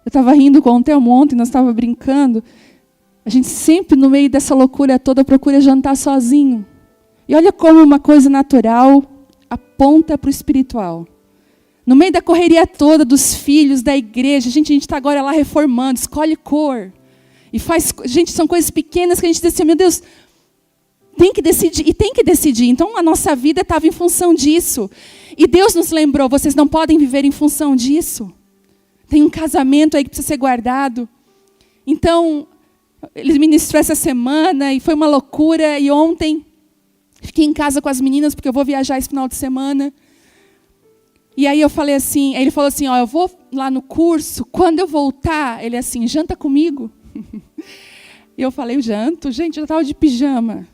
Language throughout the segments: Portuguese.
estava rindo com o Telmo ontem, nós estávamos brincando. A gente sempre, no meio dessa loucura toda, procura jantar sozinho. E olha como uma coisa natural aponta para o espiritual. No meio da correria toda dos filhos, da igreja, a gente está agora lá reformando, escolhe cor. E faz, gente, são coisas pequenas que a gente diz assim, meu Deus, tem que decidir, e tem que decidir. Então a nossa vida estava em função disso. E Deus nos lembrou, vocês não podem viver em função disso. Tem um casamento aí que precisa ser guardado. Então, ele ministrou essa semana e foi uma loucura. E ontem, fiquei em casa com as meninas, porque eu vou viajar esse final de semana. E aí eu falei assim, ele falou assim, eu vou lá no curso, quando eu voltar, ele assim, janta comigo? E eu falei, janto, gente, eu já estava de pijama.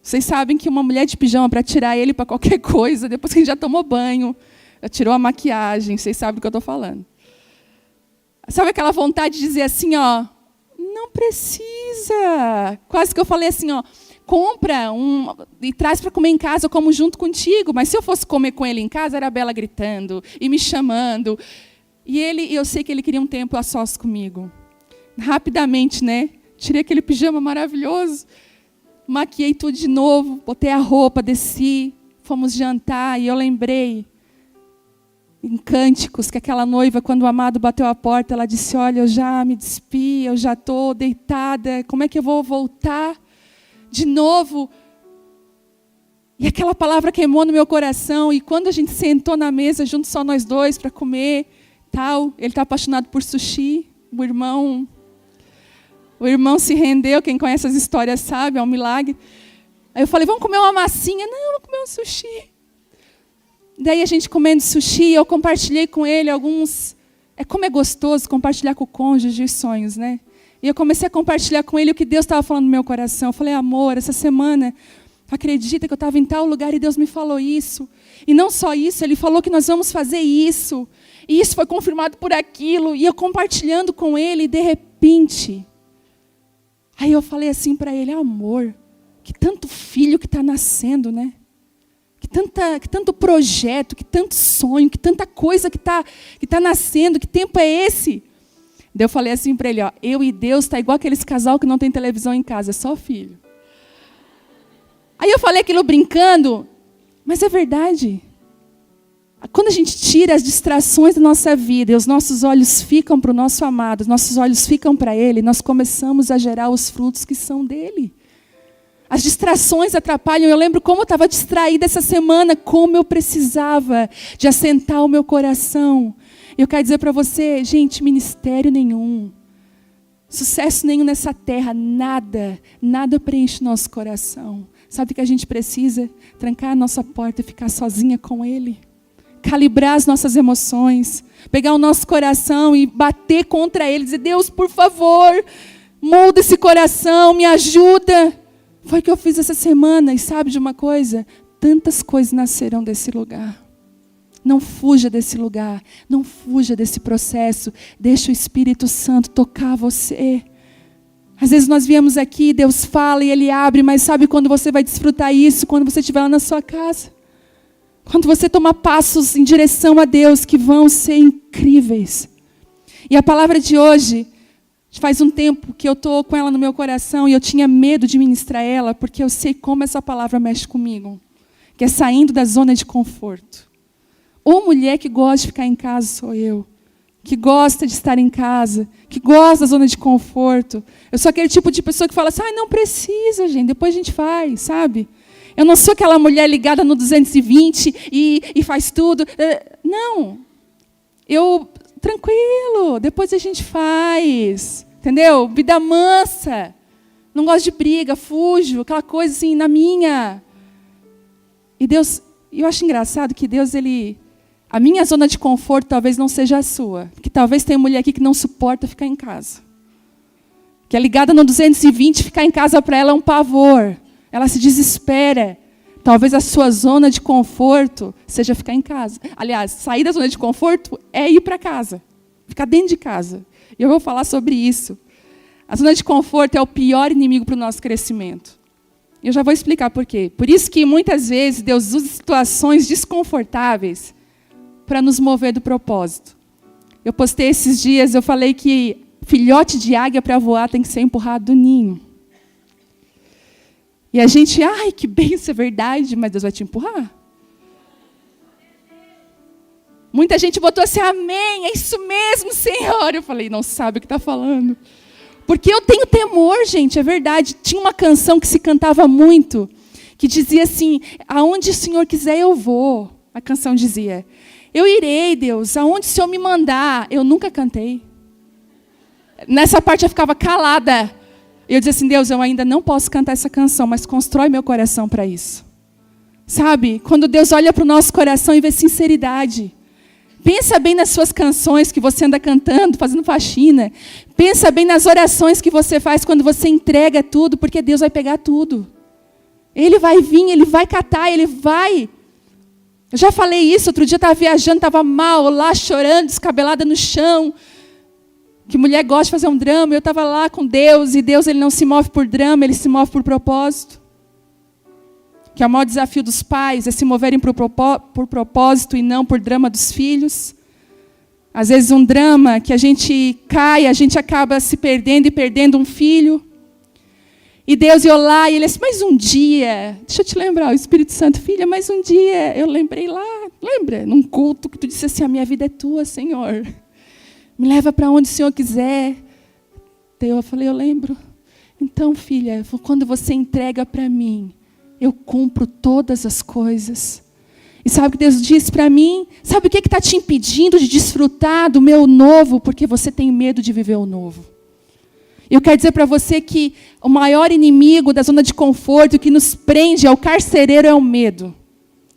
Vocês sabem que uma mulher de pijama, para tirar ele para qualquer coisa, depois que a gente já tomou banho, já tirou a maquiagem, vocês sabem do que eu estou falando. Sabe aquela vontade de dizer assim, não precisa. Quase que eu falei assim, compra e traz para comer em casa, eu como junto contigo. Mas se eu fosse comer com ele em casa, era a Bela gritando e me chamando. E eu sei que ele queria um tempo a sós comigo. Rapidamente, né? Tirei aquele pijama maravilhoso, maquiei tudo de novo, botei a roupa, desci, fomos jantar e eu lembrei em Cânticos que aquela noiva, quando o amado bateu a porta, ela disse, olha, eu já me despi, eu já estou deitada, como é que eu vou voltar de novo? E aquela palavra queimou no meu coração, e quando a gente sentou na mesa, junto só nós dois, para comer, tal, ele está apaixonado por sushi, o irmão se rendeu, quem conhece as histórias sabe, é um milagre. Aí eu falei, vamos comer uma massinha? Não, vamos comer um sushi. Daí a gente comendo sushi, eu compartilhei com ele alguns... Como é gostoso compartilhar com o cônjuge os sonhos, né? E eu comecei a compartilhar com ele o que Deus estava falando no meu coração. Eu falei, amor, essa semana, acredita que eu estava em tal lugar e Deus me falou isso. E não só isso, Ele falou que nós vamos fazer isso. E isso foi confirmado por aquilo. E eu compartilhando com ele, e de repente... Aí eu falei assim para ele, amor, que tanto filho que está nascendo, né? Que tanto projeto, que tanto sonho, que tanta coisa que tá nascendo, que tempo é esse? Daí eu falei assim para ele, eu e Deus está igual aqueles casal que não tem televisão em casa, é só filho. Aí eu falei aquilo brincando, mas é verdade. Quando a gente tira as distrações da nossa vida e os nossos olhos ficam para o nosso amado, os nossos olhos ficam para Ele, nós começamos a gerar os frutos que são dele. As distrações atrapalham. Eu lembro como eu estava distraída essa semana, como eu precisava de assentar o meu coração. Eu quero dizer para você, gente, ministério nenhum, sucesso nenhum nessa terra, nada preenche nosso coração. Sabe o que a gente precisa? Trancar a nossa porta e ficar sozinha com Ele. Calibrar as nossas emoções, pegar o nosso coração e bater contra Ele, dizer, Deus, por favor, molda esse coração, me ajuda. Foi o que eu fiz essa semana, e sabe de uma coisa? Tantas coisas nascerão desse lugar. Não fuja desse lugar, não fuja desse processo, deixa o Espírito Santo tocar você. Às vezes nós viemos aqui, Deus fala e Ele abre, mas sabe quando você vai desfrutar isso? Quando você estiver lá na sua casa. Quando você tomar passos em direção a Deus que vão ser incríveis. E a palavra de hoje, faz um tempo que eu estou com ela no meu coração e eu tinha medo de ministrar ela, porque eu sei como essa palavra mexe comigo. Que é saindo da zona de conforto. Ou mulher que gosta de ficar em casa sou eu. Que gosta de estar em casa. Que gosta da zona de conforto. Eu sou aquele tipo de pessoa que fala assim, não precisa, gente, depois a gente faz, sabe? Eu não sou aquela mulher ligada no 220 e faz tudo. Não. Tranquilo, depois a gente faz. Entendeu? Vida mansa. Não gosto de briga, fujo, aquela coisa assim, na minha. E Deus, eu acho engraçado que Deus, a minha zona de conforto talvez não seja a sua. Porque talvez tenha mulher aqui que não suporta ficar em casa. Que é ligada no 220, ficar em casa para ela é um pavor. Ela se desespera. Talvez a sua zona de conforto seja ficar em casa. Aliás, sair da zona de conforto é ir para casa. Ficar dentro de casa. E eu vou falar sobre isso. A zona de conforto é o pior inimigo para o nosso crescimento. E eu já vou explicar por quê. Por isso que muitas vezes Deus usa situações desconfortáveis para nos mover do propósito. Eu postei esses dias, eu falei que filhote de águia para voar tem que ser empurrado do ninho. E a gente, ai, que bem, isso é verdade, mas Deus vai te empurrar. Muita gente botou assim, amém, é isso mesmo, Senhor. Eu falei, não sabe o que está falando. Porque eu tenho temor, gente, é verdade. Tinha uma canção que se cantava muito, que dizia assim, aonde o Senhor quiser eu vou. A canção dizia, eu irei, Deus, aonde o Senhor me mandar. Eu nunca cantei. Nessa parte eu ficava calada. Eu dizia assim, Deus, eu ainda não posso cantar essa canção, mas constrói meu coração para isso. Sabe, quando Deus olha para o nosso coração e vê sinceridade. Pensa bem nas suas canções que você anda cantando, fazendo faxina. Pensa bem nas orações que você faz quando você entrega tudo, porque Deus vai pegar tudo. Ele vai vir, Ele vai catar, Ele vai. Eu já falei isso, outro dia eu estava viajando, estava mal, lá chorando, descabelada no chão. Que mulher gosta de fazer um drama, eu estava lá com Deus, e Deus Ele não se move por drama, Ele se move por propósito. Que é o maior desafio dos pais, é se moverem por propósito e não por drama dos filhos. Às vezes um drama que a gente cai, a gente acaba se perdendo e perdendo um filho. E Deus ia lá e Ele disse, mais um dia, deixa eu te lembrar, o Espírito Santo, filha, mais um dia, eu lembrei lá, lembra? Num culto que tu disse assim, a minha vida é tua, Senhor. Me leva para onde o Senhor quiser. Eu falei, eu lembro. Então, filha, quando você entrega para mim, eu cumpro todas as coisas. E sabe o que Deus disse para mim? Sabe o que está te impedindo de desfrutar do meu novo? Porque você tem medo de viver o novo. Eu quero dizer para você que o maior inimigo da zona de conforto que nos prende ao carcereiro é o medo.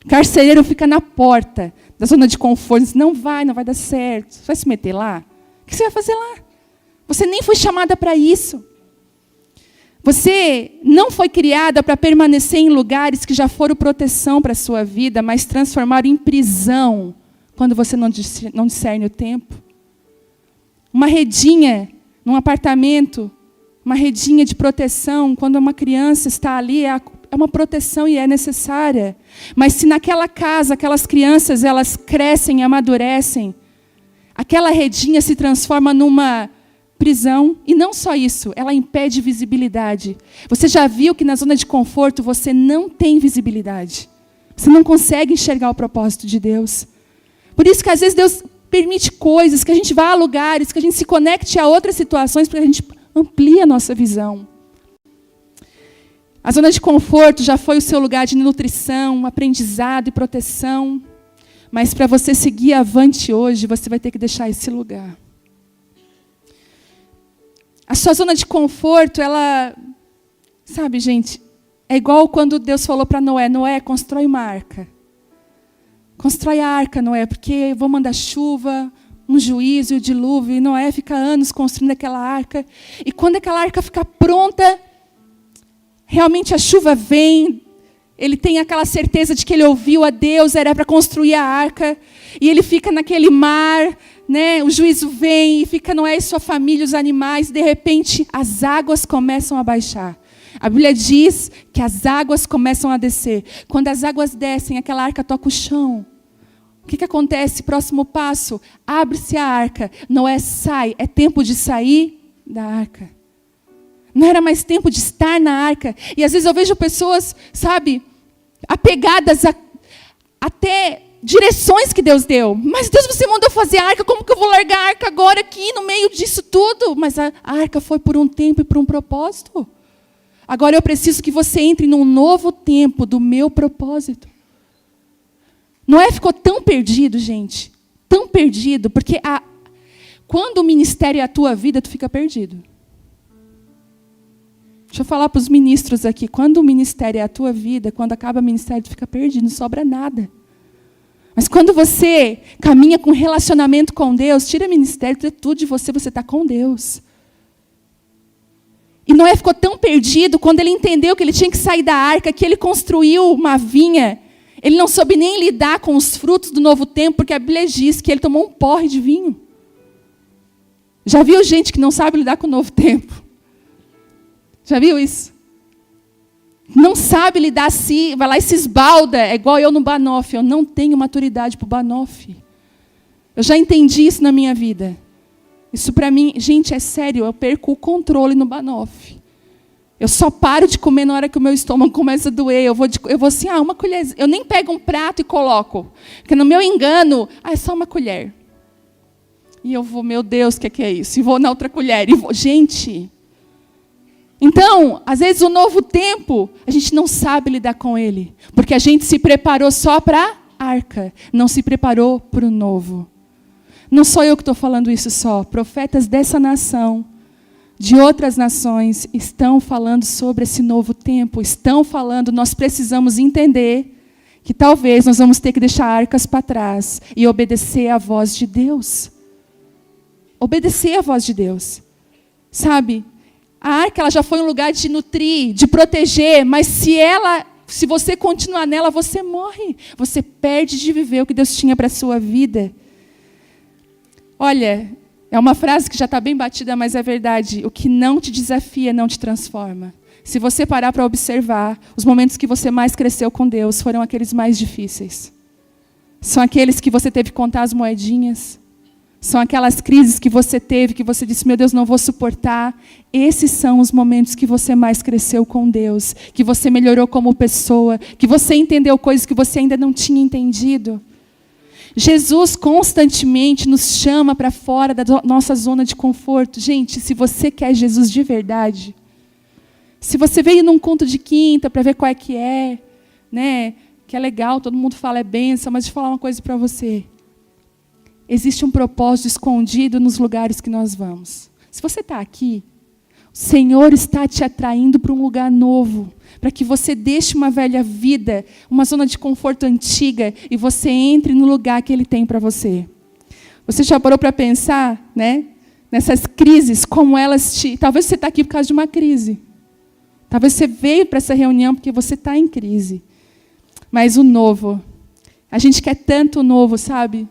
O carcereiro fica na porta da zona de conforto. Diz, não vai dar certo. Você vai se meter lá? O que você vai fazer lá? Você nem foi chamada para isso. Você não foi criada para permanecer em lugares que já foram proteção para a sua vida, mas transformaram em prisão quando você não discerne o tempo. Uma redinha num apartamento, uma redinha de proteção, quando uma criança está ali, é uma proteção e é necessária. Mas se naquela casa, aquelas crianças, elas crescem e amadurecem, aquela redinha se transforma numa prisão, e não só isso, ela impede visibilidade. Você já viu que na zona de conforto você não tem visibilidade. Você não consegue enxergar o propósito de Deus. Por isso que às vezes Deus permite coisas, que a gente vá a lugares, que a gente se conecte a outras situações, para que a gente amplie a nossa visão. A zona de conforto já foi o seu lugar de nutrição, aprendizado e proteção. Mas para você seguir avante hoje, você vai ter que deixar esse lugar. A sua zona de conforto, ela, sabe, gente, é igual quando Deus falou para Noé, Noé, constrói uma arca. Constrói a arca, Noé, porque eu vou mandar chuva, um juízo e o dilúvio. E Noé fica anos construindo aquela arca. E quando aquela arca ficar pronta, realmente a chuva vem, ele tem aquela certeza de que ele ouviu a Deus, era para construir a arca. E ele fica naquele mar, né? O juízo vem e fica Noé e sua família, os animais, de repente as águas começam a baixar. A Bíblia diz que as águas começam a descer. Quando as águas descem, aquela arca toca o chão. O que acontece? Próximo passo, abre-se a arca. Noé sai, é tempo de sair da arca. Não era mais tempo de estar na arca. E às vezes eu vejo pessoas, sabe, apegadas até direções que Deus deu. Mas Deus, você mandou fazer a arca, como que eu vou largar a arca agora aqui, no meio disso tudo? Mas a arca foi por um tempo e por um propósito. Agora eu preciso que você entre num novo tempo do meu propósito. Noé ficou tão perdido, gente. Tão perdido, porque quando o ministério é a tua vida, tu fica perdido. Deixa eu falar para os ministros aqui. Quando o ministério é a tua vida, quando acaba o ministério, tu fica perdido, não sobra nada. Mas quando você caminha com relacionamento com Deus, tira ministério, tira tudo de você, você está com Deus. E Noé ficou tão perdido quando ele entendeu que ele tinha que sair da arca, que ele construiu uma vinha. Ele não soube nem lidar com os frutos do novo tempo, porque a Bíblia diz que ele tomou um porre de vinho. Já viu gente que não sabe lidar com o novo tempo? Já viu isso? Não sabe lidar assim, vai lá e se esbalda. É igual eu no Banoff. Eu não tenho maturidade para o Banoff. Eu já entendi isso na minha vida. Isso para mim, gente, é sério, eu perco o controle no banoffee. Eu só paro de comer na hora que o meu estômago começa a doer. Eu vou assim, uma colher. Eu nem pego um prato e coloco. Porque no meu engano, é só uma colher. E eu vou, meu Deus, o que é isso? E vou na outra colher. Gente. Então, às vezes o novo tempo, a gente não sabe lidar com ele. Porque a gente se preparou só para a arca. Não se preparou para o novo. Não sou eu que estou falando isso só. Profetas dessa nação, de outras nações, estão falando sobre esse novo tempo. Estão falando, nós precisamos entender que talvez nós vamos ter que deixar arcas para trás e obedecer à voz de Deus. Obedecer à voz de Deus. Sabe? A arca ela já foi um lugar de nutrir, de proteger, mas se você continuar nela, você morre. Você perde de viver o que Deus tinha para a sua vida. Olha, é uma frase que já está bem batida, mas é verdade. O que não te desafia não te transforma. Se você parar para observar, os momentos que você mais cresceu com Deus foram aqueles mais difíceis. São aqueles que você teve que contar as moedinhas. São aquelas crises que você teve, que você disse, meu Deus, não vou suportar. Esses são os momentos que você mais cresceu com Deus, que você melhorou como pessoa, que você entendeu coisas que você ainda não tinha entendido. Jesus constantemente nos chama para fora da nossa zona de conforto. Gente, se você quer Jesus de verdade, se você veio num culto de quinta para ver qual é, né? Que é legal, todo mundo fala é bênção, mas deixa eu falar uma coisa para você. Existe um propósito escondido nos lugares que nós vamos. Se você está aqui, o Senhor está te atraindo para um lugar novo, para que você deixe uma velha vida, uma zona de conforto antiga, e você entre no lugar que Ele tem para você. Você já parou para pensar, né? Nessas crises, como elas te... Talvez você está aqui por causa de uma crise. Talvez você veio para essa reunião porque você está em crise. Mas o novo, a gente quer tanto o novo, sabe?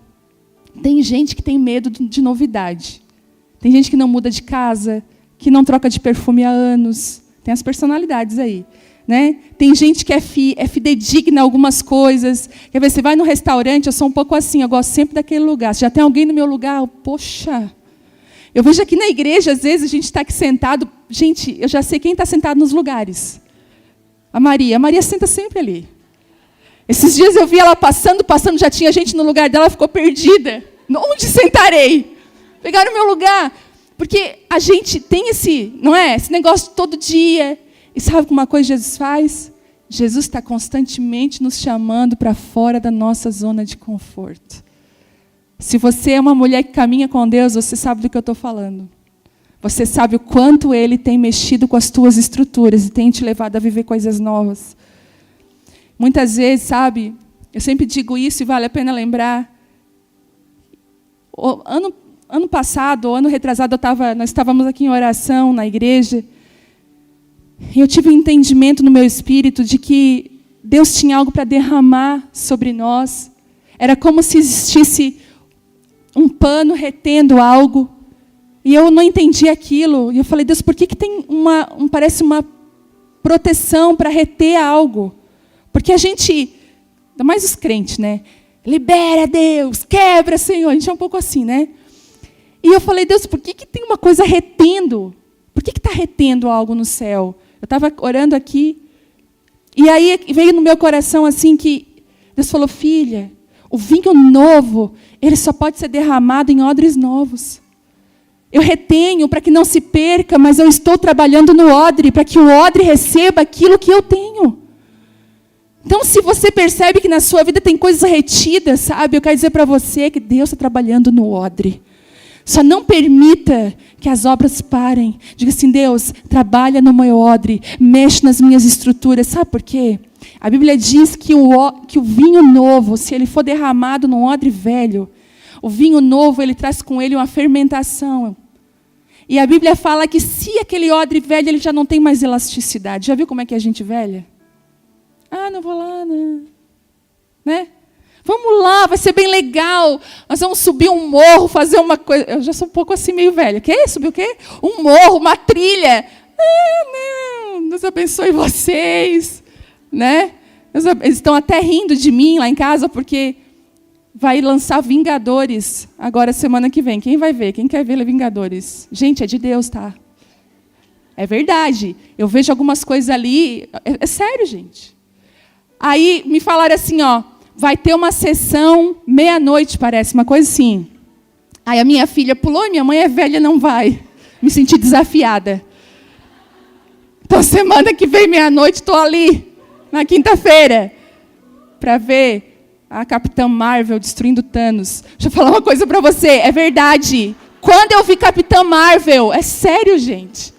Tem gente que tem medo de novidade. Tem gente que não muda de casa, que não troca de perfume há anos. Tem as personalidades aí. Né? Tem gente que é fidedigna a algumas coisas. Quer ver, você vai no restaurante, eu sou um pouco assim, eu gosto sempre daquele lugar. Se já tem alguém no meu lugar, poxa. Eu vejo aqui na igreja, às vezes, a gente está aqui sentado. Gente, eu já sei quem está sentado nos lugares. A Maria senta sempre ali. Esses dias eu vi ela passando, já tinha gente no lugar dela, ficou perdida. Onde sentarei? Pegaram o meu lugar. Porque a gente tem esse negócio todo dia. E sabe uma coisa Jesus faz? Jesus está constantemente nos chamando para fora da nossa zona de conforto. Se você é uma mulher que caminha com Deus, você sabe do que eu estou falando. Você sabe o quanto Ele tem mexido com as tuas estruturas e tem te levado a viver coisas novas. Muitas vezes, sabe, eu sempre digo isso e vale a pena lembrar. Ano passado, ou ano retrasado, nós estávamos aqui em oração na igreja. E eu tive um entendimento no meu espírito de que Deus tinha algo para derramar sobre nós. Era como se existisse um pano retendo algo. E eu não entendi aquilo. E eu falei, Deus, por que tem parece uma proteção para reter algo? Porque a gente, ainda mais os crentes, né? Libera, Deus, quebra, Senhor. A gente é um pouco assim, né? E eu falei, Deus, por que tem uma coisa retendo? Por que está retendo algo no céu? Eu estava orando aqui, e aí veio no meu coração assim que Deus falou, filha, o vinho novo, ele só pode ser derramado em odres novos. Eu retenho para que não se perca, mas eu estou trabalhando no odre, para que o odre receba aquilo que eu tenho. Então, se você percebe que na sua vida tem coisas retidas, sabe? Eu quero dizer para você que Deus está trabalhando no odre. Só não permita que as obras parem. Diga assim, Deus, trabalha no meu odre, mexe nas minhas estruturas. Sabe por quê? A Bíblia diz que o vinho novo, se ele for derramado num odre velho, o vinho novo, ele traz com ele uma fermentação. E a Bíblia fala que se aquele odre velho, ele já não tem mais elasticidade. Já viu como é que é a gente velha? Ah, não vou lá, não. Né? Vamos lá, vai ser bem legal. Nós vamos subir um morro, fazer uma coisa. Eu já sou um pouco assim, meio velha. Quer subir o quê? Um morro, uma trilha. Não, Deus abençoe vocês. Né? Eles estão até rindo de mim lá em casa, porque vai lançar Vingadores agora semana que vem. Quem vai ver? Quem quer ver Vingadores? Gente, é de Deus, tá? É verdade. Eu vejo algumas coisas ali. É sério, gente. Aí me falaram assim, ó, vai ter uma sessão meia-noite, parece, uma coisa assim. Aí a minha filha pulou, minha mãe é velha, não vai. Me senti desafiada. Então, semana que vem, meia-noite, estou ali, na quinta-feira, para ver a Capitã Marvel destruindo Thanos. Deixa eu falar uma coisa para você, é verdade. Quando eu vi Capitã Marvel, é sério, gente.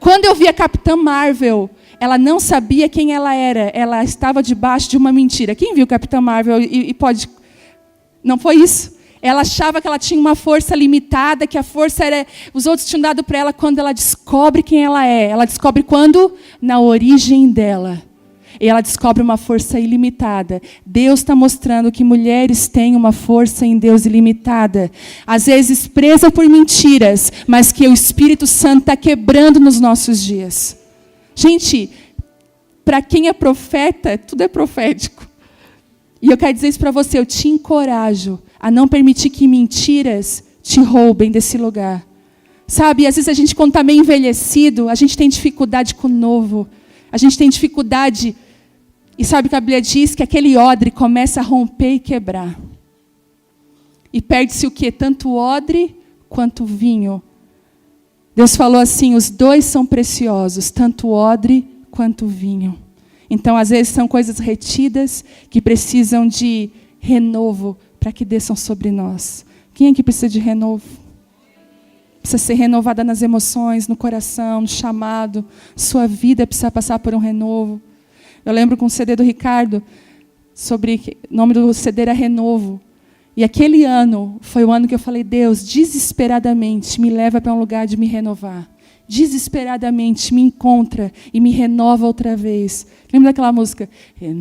Quando eu vi a Capitã Marvel, ela não sabia quem ela era. Ela estava debaixo de uma mentira. Quem viu Capitã Marvel e pode... Não foi isso? Ela achava que ela tinha uma força limitada, que a força era... Os outros tinham dado para ela. Quando ela descobre quem ela é. Ela descobre quando? Na origem dela. E ela descobre uma força ilimitada. Deus está mostrando que mulheres têm uma força em Deus ilimitada. Às vezes presa por mentiras, mas que o Espírito Santo está quebrando nos nossos dias. Gente, para quem é profeta, tudo é profético. E eu quero dizer isso para você, eu te encorajo a não permitir que mentiras te roubem desse lugar. Sabe, às vezes a gente, quando está meio envelhecido, a gente tem dificuldade com o novo. A gente tem dificuldade... E sabe que a Bíblia diz que aquele odre começa a romper e quebrar. E perde-se o quê? Tanto o odre quanto o vinho. Deus falou assim, os dois são preciosos, tanto o odre quanto o vinho. Então, às vezes, são coisas retidas que precisam de renovo para que desçam sobre nós. Quem é que precisa de renovo? Precisa ser renovada nas emoções, no coração, no chamado. Sua vida precisa passar por um renovo. Eu lembro com o CD do Ricardo, o nome do CD era Renovo. E aquele ano foi o ano que eu falei, Deus, desesperadamente me leva para um lugar de me renovar. Desesperadamente me encontra e me renova outra vez. Lembra daquela música? Renova-me,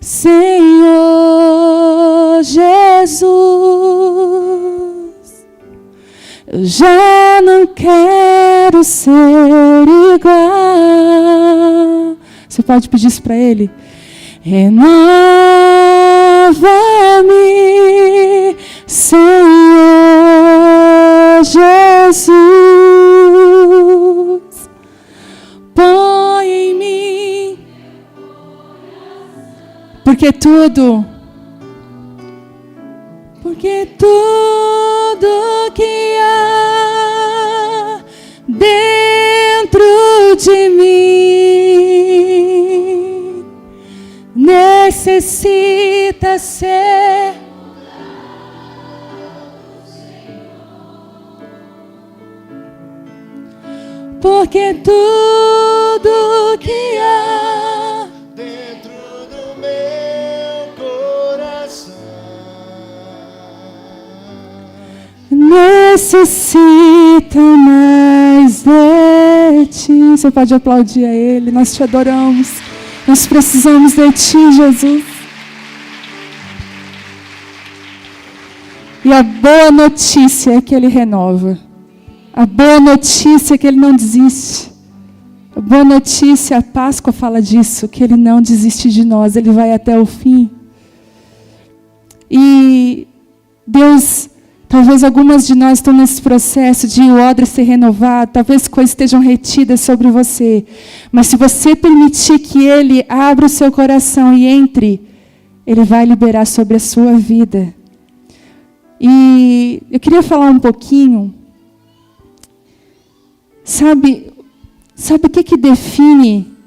Senhor Jesus. Eu já não quero ser igual. Você pode pedir isso para Ele? Renova-me, Senhor Jesus. Põe em mim, porque tudo que há dentro de mim necessita ser porque tudo que há dentro do meu coração necessita mais de Ti. Você pode aplaudir a Ele. Nós Te adoramos. Nós precisamos de Ti, Jesus. E a boa notícia é que Ele renova. A boa notícia é que Ele não desiste. A boa notícia, a Páscoa fala disso, que Ele não desiste de nós. Ele vai até o fim. E Deus... Talvez algumas de nós estão nesse processo de o odre ser renovado, talvez coisas estejam retidas sobre você. Mas se você permitir que Ele abra o seu coração e entre, Ele vai liberar sobre a sua vida. E eu queria falar um pouquinho, sabe o que define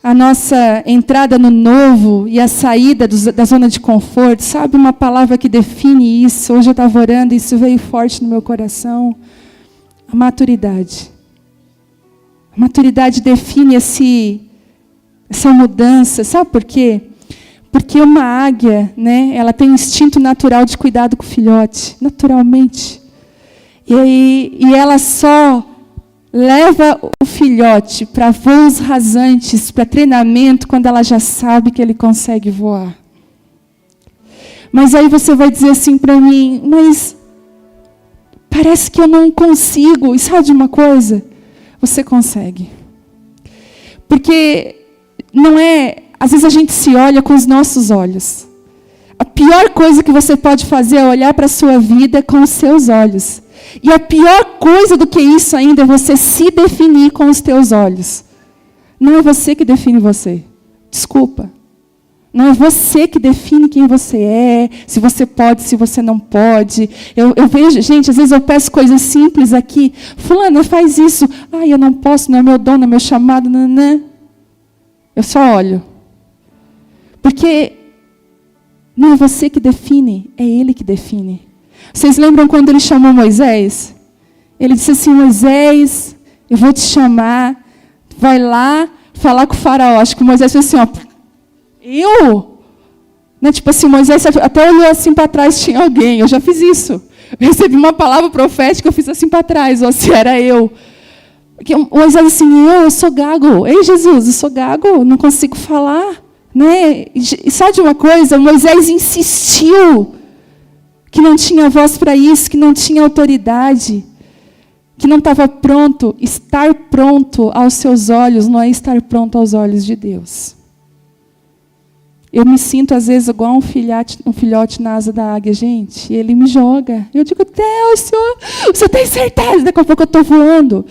a nossa entrada no novo e a saída da zona de conforto? Sabe uma palavra que define isso? Hoje eu estava orando e isso veio forte no meu coração. A maturidade. A maturidade define essa mudança. Sabe por quê? Porque uma águia, né, ela tem um instinto natural de cuidado com o filhote, naturalmente. E ela só leva o filhote para voos rasantes, para treinamento, quando ela já sabe que ele consegue voar. Mas aí você vai dizer assim para mim, mas parece que eu não consigo. E sabe de uma coisa? Você consegue. Porque não é... Às vezes a gente se olha com os nossos olhos. A pior coisa que você pode fazer é olhar para a sua vida com os seus olhos. E a pior coisa do que isso ainda é você se definir com os teus olhos. Não é você que define você. Desculpa. Não é você que define quem você é, se você pode, se você não pode. Eu vejo, gente, às vezes eu peço coisas simples aqui. Fulana, faz isso. Eu não posso, não é meu dom, não é meu chamado. Não. Eu só olho. Porque não é você que define, é Ele que define. Vocês lembram quando Ele chamou Moisés? Ele disse assim, Moisés, eu vou te chamar, vai lá falar com o faraó. Acho que Moisés fez assim, eu? Né? Tipo assim, Moisés até olhou assim para trás, tinha alguém, eu já fiz isso. Eu recebi uma palavra profética, eu fiz assim para trás, ou se era eu. Porque Moisés assim, eu sou gago. Ei, Jesus, eu sou gago, não consigo falar. Né? E só de uma coisa, Moisés insistiu que não tinha voz para isso, que não tinha autoridade, que não estava pronto. Estar pronto aos seus olhos não é estar pronto aos olhos de Deus. Eu me sinto, às vezes, igual um filhote na asa da águia, gente, e ele me joga. Eu digo, Deus, o senhor tem certeza? Daqui a pouco eu estou voando.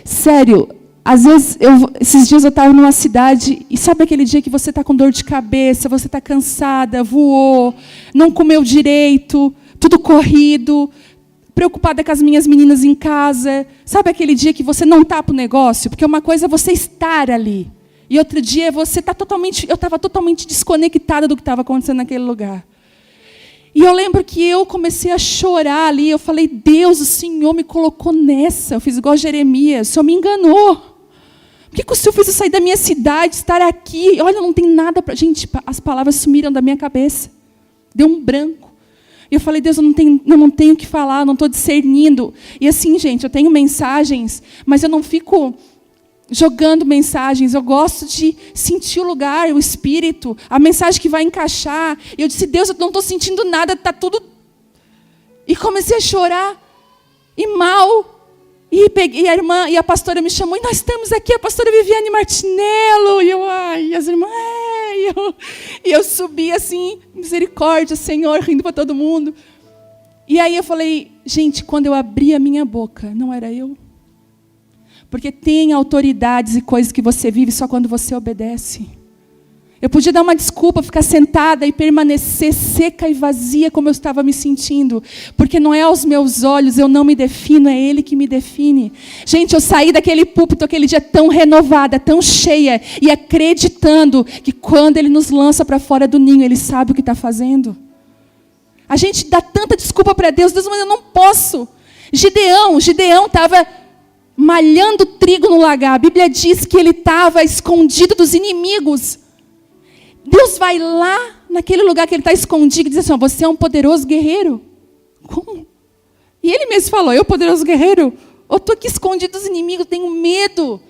Sério, às vezes, esses dias eu estava numa cidade, e sabe aquele dia que você está com dor de cabeça, você está cansada, voou, não comeu direito, tudo corrido, preocupada com as minhas meninas em casa. Sabe aquele dia que você não está para o negócio? Porque uma coisa é você estar ali. E outro dia você está eu estava totalmente desconectada do que estava acontecendo naquele lugar. E eu lembro que eu comecei a chorar ali. Eu falei, Deus, o Senhor me colocou nessa. Eu fiz igual Jeremias, o Senhor me enganou. Por que o Senhor fez eu sair da minha cidade, estar aqui? Olha, não tem nada para... Gente, as palavras sumiram da minha cabeça. Deu um branco. E eu falei, Deus, eu não tenho o que falar, não estou discernindo. E assim, gente, eu tenho mensagens, mas eu não fico jogando mensagens. Eu gosto de sentir o lugar, o espírito, a mensagem que vai encaixar. E eu disse, Deus, eu não estou sentindo nada, está tudo... E comecei a chorar. E mal. E a irmã e a pastora me chamou, e nós estamos aqui, a pastora Viviane Martinello. E eu, e as irmãs, e eu subi assim, misericórdia, Senhor, rindo para todo mundo. E aí eu falei, gente, quando eu abri a minha boca, não era eu. Porque tem autoridades e coisas que você vive só quando você obedece. Eu podia dar uma desculpa, ficar sentada e permanecer seca e vazia como eu estava me sentindo. Porque não é aos meus olhos, eu não me defino, é Ele que me define. Gente, eu saí daquele púlpito aquele dia tão renovada, tão cheia, e acreditando que quando Ele nos lança para fora do ninho, Ele sabe o que está fazendo. A gente dá tanta desculpa para Deus, Deus, mas eu não posso. Gideão estava malhando trigo no lagar. A Bíblia diz que ele estava escondido dos inimigos. Deus vai lá, naquele lugar que ele está escondido, e diz assim, você é um poderoso guerreiro. Como? E ele mesmo falou, eu poderoso guerreiro? Eu estou aqui escondido dos inimigos, tenho medo.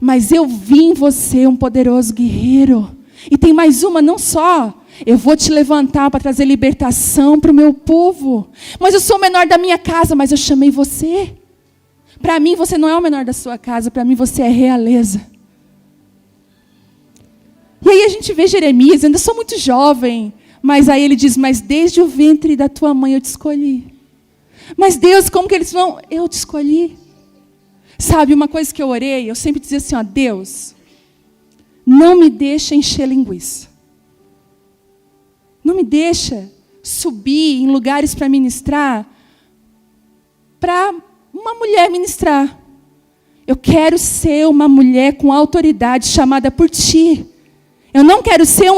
Mas eu vi em você um poderoso guerreiro. E tem mais uma, não só. Eu vou te levantar para trazer libertação para o meu povo. Mas eu sou o menor da minha casa, mas eu chamei você. Para mim, você não é o menor da sua casa, para mim você é realeza. E aí a gente vê Jeremias, ainda sou muito jovem, mas aí ele diz, mas desde o ventre da tua mãe eu te escolhi. Mas Deus, como que eles vão? Eu te escolhi. Sabe, uma coisa que eu orei, eu sempre dizia assim, Deus, não me deixa encher linguiça. Não me deixa subir em lugares para ministrar, para uma mulher ministrar. Eu quero ser uma mulher com autoridade chamada por ti. Eu não quero ser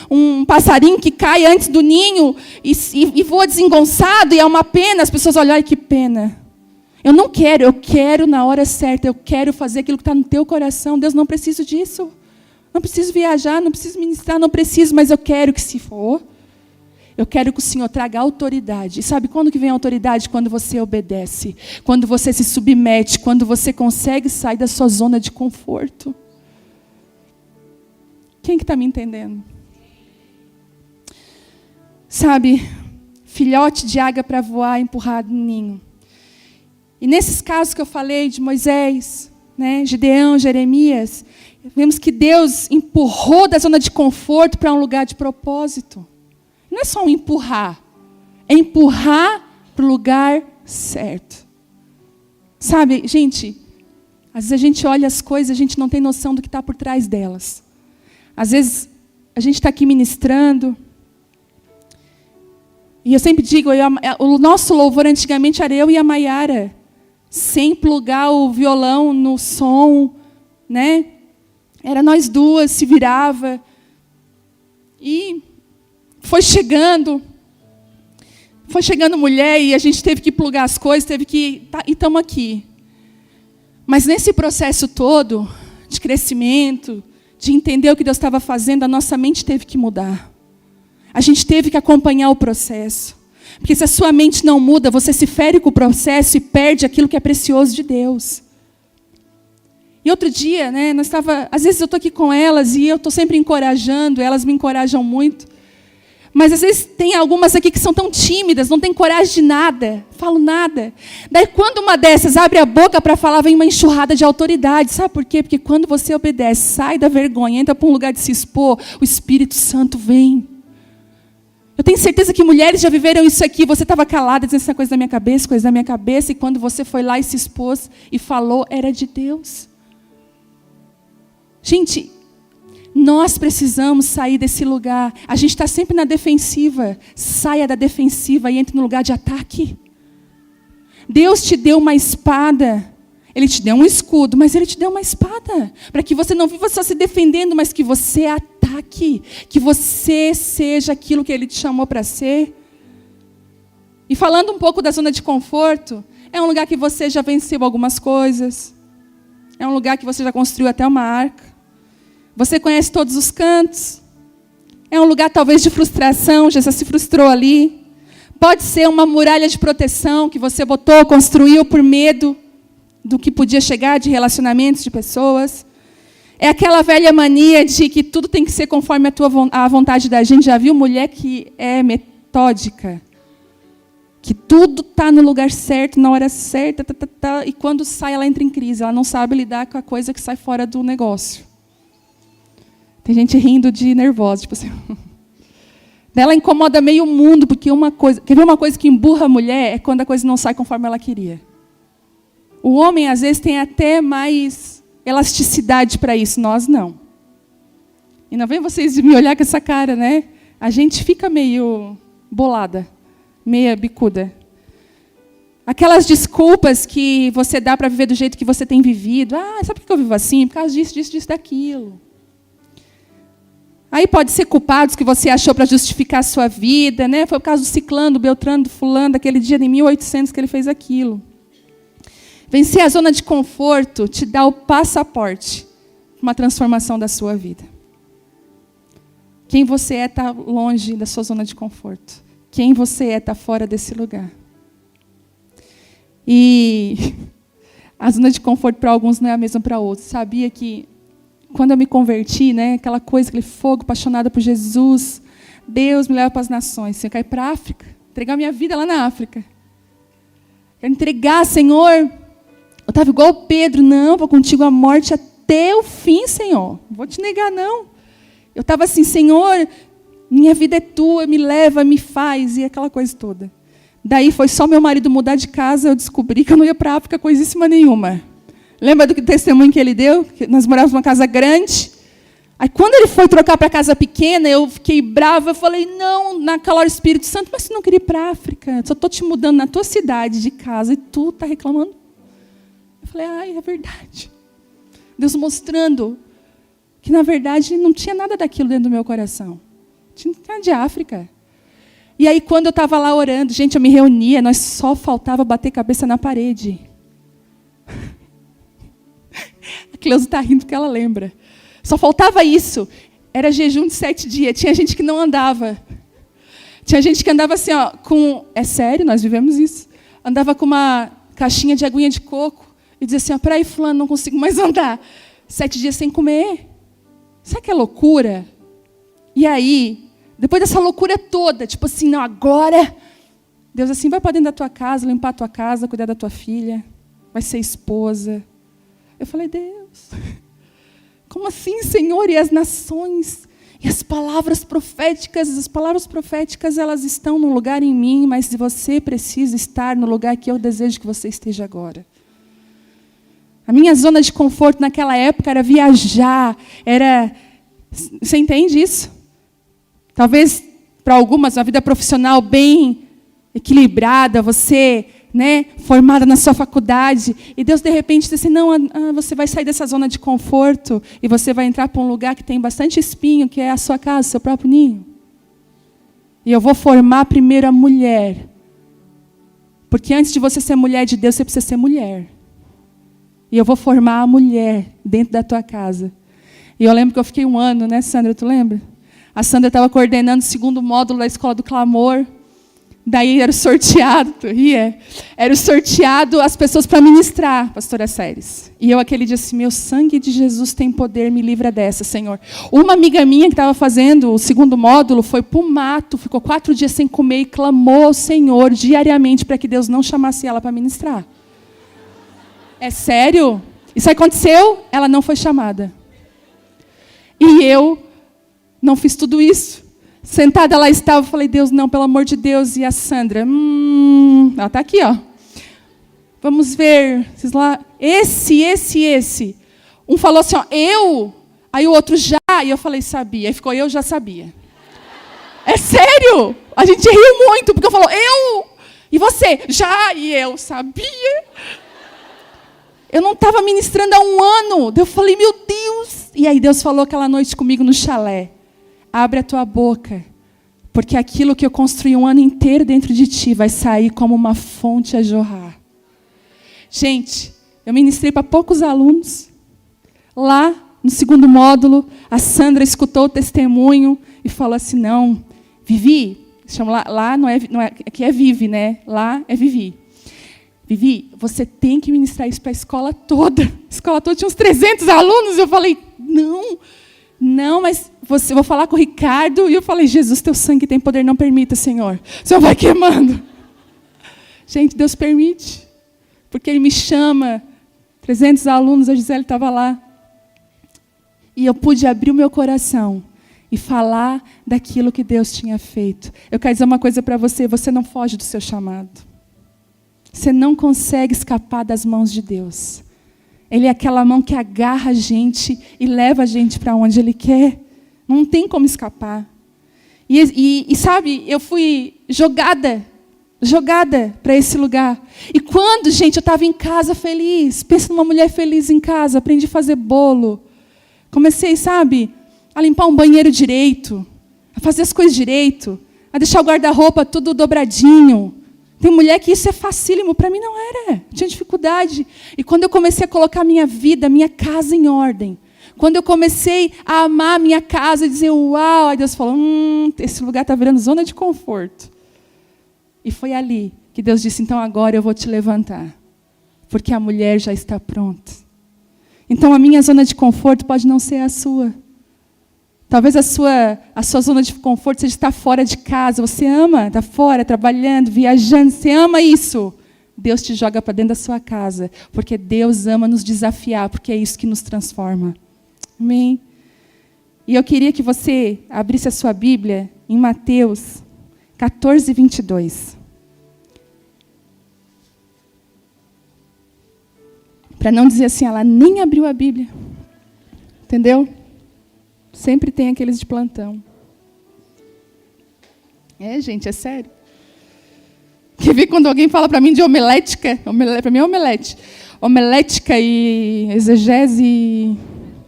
um passarinho que cai antes do ninho e voa desengonçado e é uma pena. As pessoas olham, ai que pena. Eu não quero, eu quero na hora certa. Eu quero fazer aquilo que está no teu coração. Deus, não preciso disso. Não preciso viajar, não preciso ministrar, não preciso. Mas eu quero que se for, eu quero que o Senhor traga autoridade. E sabe quando que vem a autoridade? Quando você obedece. Quando você se submete. Quando você consegue sair da sua zona de conforto. Quem que está me entendendo? Sabe, filhote de águia para voar empurrado no ninho. E nesses casos que eu falei de Moisés, né, Gideão, Jeremias, vemos que Deus empurrou da zona de conforto para um lugar de propósito. Não é só um empurrar, é empurrar para o lugar certo. Sabe, gente, às vezes a gente olha as coisas, a gente não tem noção do que está por trás delas. Às vezes a gente está aqui ministrando, e eu sempre digo, o nosso louvor antigamente era eu e a Maiara, sem plugar o violão no som, né? Era nós duas, se virava. E foi chegando mulher, e a gente teve que plugar as coisas, e estamos aqui. Mas nesse processo todo, de crescimento, de entender o que Deus estava fazendo, a nossa mente teve que mudar. A gente teve que acompanhar o processo. Porque se a sua mente não muda, você se fere com o processo e perde aquilo que é precioso de Deus. E outro dia, né, às vezes eu estou aqui com elas e eu estou sempre encorajando, elas me encorajam muito. Mas às vezes tem algumas aqui que são tão tímidas, não têm coragem de nada, falam nada. Daí quando uma dessas abre a boca para falar, vem uma enxurrada de autoridade. Sabe por quê? Porque quando você obedece, sai da vergonha, entra para um lugar de se expor, o Espírito Santo vem. Eu tenho certeza que mulheres já viveram isso aqui. Você estava calada, dizendo essa coisa da minha cabeça, e quando você foi lá e se expôs e falou, era de Deus. Gente, nós precisamos sair desse lugar. A gente está sempre na defensiva. Saia da defensiva e entre no lugar de ataque. Deus te deu uma espada. Ele te deu um escudo, mas Ele te deu uma espada. Para que você não viva só se defendendo, mas que você ataque. Que você seja aquilo que Ele te chamou para ser. E falando um pouco da zona de conforto, é um lugar que você já venceu algumas coisas. É um lugar que você já construiu até uma arca. Você conhece todos os cantos. É um lugar talvez de frustração, já se frustrou ali. Pode ser uma muralha de proteção que você botou, construiu por medo do que podia chegar de relacionamentos de pessoas. É aquela velha mania de que tudo tem que ser conforme a vontade da gente. Já viu mulher que é metódica? Que tudo está no lugar certo, na hora certa, e quando sai ela entra em crise. Ela não sabe lidar com a coisa que sai fora do negócio. Tem gente rindo de nervosa, tipo assim. Ela incomoda meio mundo, porque quer ver uma coisa que emburra a mulher? É quando a coisa não sai conforme ela queria. O homem, às vezes, tem até mais elasticidade para isso, nós não. E não vem vocês me olhar com essa cara, né? A gente fica meio bolada, meia bicuda. Aquelas desculpas que você dá para viver do jeito que você tem vivido. Ah, sabe por que eu vivo assim? Por causa disso, daquilo. Aí pode ser culpados que você achou para justificar a sua vida, né? Foi por causa do ciclano, do beltrano, do fulano, daquele dia de 1800 que ele fez aquilo. Vencer a zona de conforto te dá o passaporte para uma transformação da sua vida. Quem você é está longe da sua zona de conforto. Quem você é está fora desse lugar. E a zona de conforto para alguns não é a mesma para outros. Sabia que quando eu me converti, né, aquela coisa, aquele fogo apaixonado por Jesus, Deus me leva para as nações. Eu caí para a África, entregar minha vida lá na África. Quero entregar, Senhor. Eu estava igual o Pedro, não, vou contigo à morte até o fim, Senhor. Não vou te negar, não. Eu estava assim, Senhor, minha vida é tua, me leva, me faz, e aquela coisa toda. Daí foi só meu marido mudar de casa, eu descobri que eu não ia para a África coisíssima nenhuma. Lembra do testemunho que ele deu? Que nós morávamos numa casa grande. Aí quando ele foi trocar para casa pequena, eu fiquei brava, eu falei, não, naquela hora Espírito Santo, mas você não queria ir para a África, só estou te mudando na tua cidade de casa e tu está reclamando. Eu falei, ai, é verdade. Deus mostrando que, na verdade, não tinha nada daquilo dentro do meu coração. Tinha nada de África. E aí, quando eu estava lá orando, gente, eu me reunia, nós só faltava bater cabeça na parede. A Cleusa está rindo porque ela lembra. Só faltava isso. Era jejum de 7 dias. Tinha gente que não andava. Tinha gente que andava assim, ó, com... É sério, nós vivemos isso. Andava com uma caixinha de aguinha de coco e dizia assim, ó, peraí, fulano, não consigo mais andar. 7 dias sem comer. Sabe que é loucura? E aí, depois dessa loucura toda, tipo assim, não, agora... Deus assim, vai para dentro da tua casa, limpar a tua casa, cuidar da tua filha, vai ser esposa. Eu falei, Deus, Como assim, Senhor? E as nações? E as palavras proféticas? As palavras proféticas, elas estão num lugar em mim, mas você precisa estar no lugar que eu desejo que você esteja agora. A minha zona de conforto naquela época era viajar, era... Você entende isso? Talvez para algumas uma vida profissional bem equilibrada, você, formada na sua faculdade, e Deus de repente disse assim, não, você vai sair dessa zona de conforto e você vai entrar para um lugar que tem bastante espinho, que é a sua casa, o seu próprio ninho. E eu vou formar primeiro a mulher. Porque antes de você ser mulher de Deus, você precisa ser mulher. E eu vou formar a mulher dentro da tua casa. E eu lembro que eu fiquei 1 ano, né, Sandra? Tu lembra? A Sandra estava coordenando o 2º módulo da Escola do Clamor. Daí era o sorteado, tu ria? Era o sorteado as pessoas para ministrar, pastora Séries. E eu aquele dia assim, meu sangue de Jesus tem poder, me livra dessa, Senhor. Uma amiga minha que estava fazendo o 2º módulo foi para o mato, ficou 4 dias sem comer e clamou ao Senhor diariamente para que Deus não chamasse ela para ministrar. É sério? Isso aconteceu? Ela não foi chamada. E eu não fiz tudo isso. Sentada lá estava, falei, Deus, não, pelo amor de Deus. E a Sandra, ela está aqui, ó. Vamos ver, vocês lá, esse. Um falou assim, ó, eu. Aí o outro já, e eu falei, sabia. Aí ficou, eu já sabia. É sério? A gente riu muito, porque eu falou, eu. E você? Já, e eu sabia. Eu não estava ministrando há 1 ano. Eu falei, meu Deus. E aí Deus falou aquela noite comigo no chalé. Abre a tua boca, porque aquilo que eu construí 1 ano inteiro dentro de ti vai sair como uma fonte a jorrar. Gente, eu ministrei para poucos alunos. Lá, no 2º módulo, a Sandra escutou o testemunho e falou assim, não, Vivi, chama lá não é, aqui é Vivi, né? Lá é Vivi. Vivi, você tem que ministrar isso para a escola toda. A escola toda tinha uns 300 alunos. Eu falei, não, mas eu vou falar com o Ricardo. E eu falei, Jesus, teu sangue tem poder, não permita, Senhor. O Senhor vai queimando. Gente, Deus permite. Porque Ele me chama. 300 alunos, a Gisele estava lá. E eu pude abrir o meu coração e falar daquilo que Deus tinha feito. Eu quero dizer uma coisa para você, você não foge do seu chamado. Você não consegue escapar das mãos de Deus. Ele é aquela mão que agarra a gente e leva a gente para onde Ele quer. Não tem como escapar. E sabe, eu fui jogada para esse lugar. E quando, gente, eu estava em casa feliz, pensa numa mulher feliz em casa, aprendi a fazer bolo. Comecei, sabe, a limpar um banheiro direito, a fazer as coisas direito, a deixar o guarda-roupa tudo dobradinho. Tem mulher que isso é facílimo, para mim não era, tinha dificuldade. E quando eu comecei a colocar minha vida, minha casa em ordem, quando eu comecei a amar a minha casa e dizer, uau, aí Deus falou, esse lugar está virando zona de conforto. E foi ali que Deus disse, então agora eu vou te levantar, porque a mulher já está pronta. Então a minha zona de conforto pode não ser a sua. Talvez a sua zona de conforto seja estar fora de casa. Você ama estar fora, trabalhando, viajando. Você ama isso. Deus te joga para dentro da sua casa. Porque Deus ama nos desafiar. Porque é isso que nos transforma. Amém? E eu queria que você abrisse a sua Bíblia em Mateus 14, 22. Para não dizer assim, ela nem abriu a Bíblia. Entendeu? Sempre tem aqueles de plantão. Gente, é sério. Quer ver quando alguém fala para mim de homilética? Para mim é omelete. Homilética e exegese.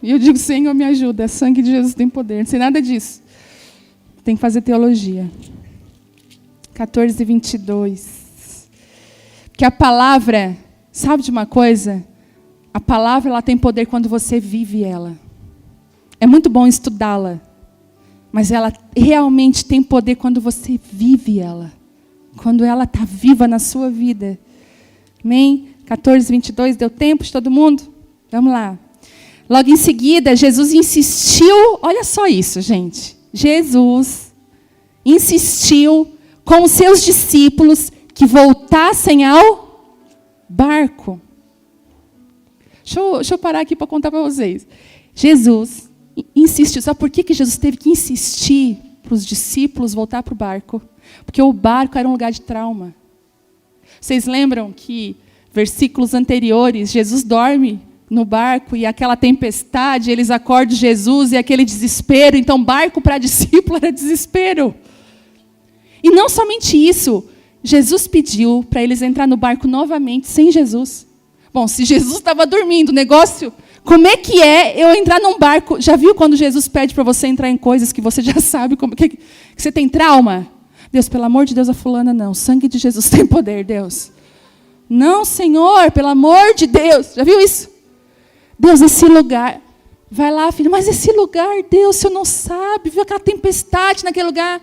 E eu digo, Senhor, me ajuda. Sangue de Jesus tem poder. Não sei nada disso. Tem que fazer teologia. 14, 22. Porque a palavra, sabe de uma coisa? A palavra ela tem poder quando você vive ela. É muito bom estudá-la, mas ela realmente tem poder quando você vive ela. Quando ela está viva na sua vida. Amém? 14, 22, deu tempo de todo mundo? Vamos lá. Logo em seguida, Jesus insistiu, olha só isso, gente. Jesus insistiu com os seus discípulos que voltassem ao barco. Deixa eu parar aqui para contar para vocês. Jesus insistiu. Sabe por que Jesus teve que insistir para os discípulos voltar para o barco? Porque o barco era um lugar de trauma. Vocês lembram que versículos anteriores, Jesus dorme no barco e aquela tempestade, eles acordam Jesus e aquele desespero. Então, barco para discípulo era desespero. E não somente isso, Jesus pediu para eles entrar no barco novamente sem Jesus. Bom, se Jesus estava dormindo, negócio, como é que eu entrar num barco? Já viu quando Jesus pede para você entrar em coisas que você já sabe que você tem trauma? Deus, pelo amor de Deus, a fulana não. O sangue de Jesus tem poder, Deus. Não, Senhor, pelo amor de Deus. Já viu isso? Deus, esse lugar. Vai lá, filho, mas esse lugar, Deus, o Senhor não sabe. Viu aquela tempestade naquele lugar?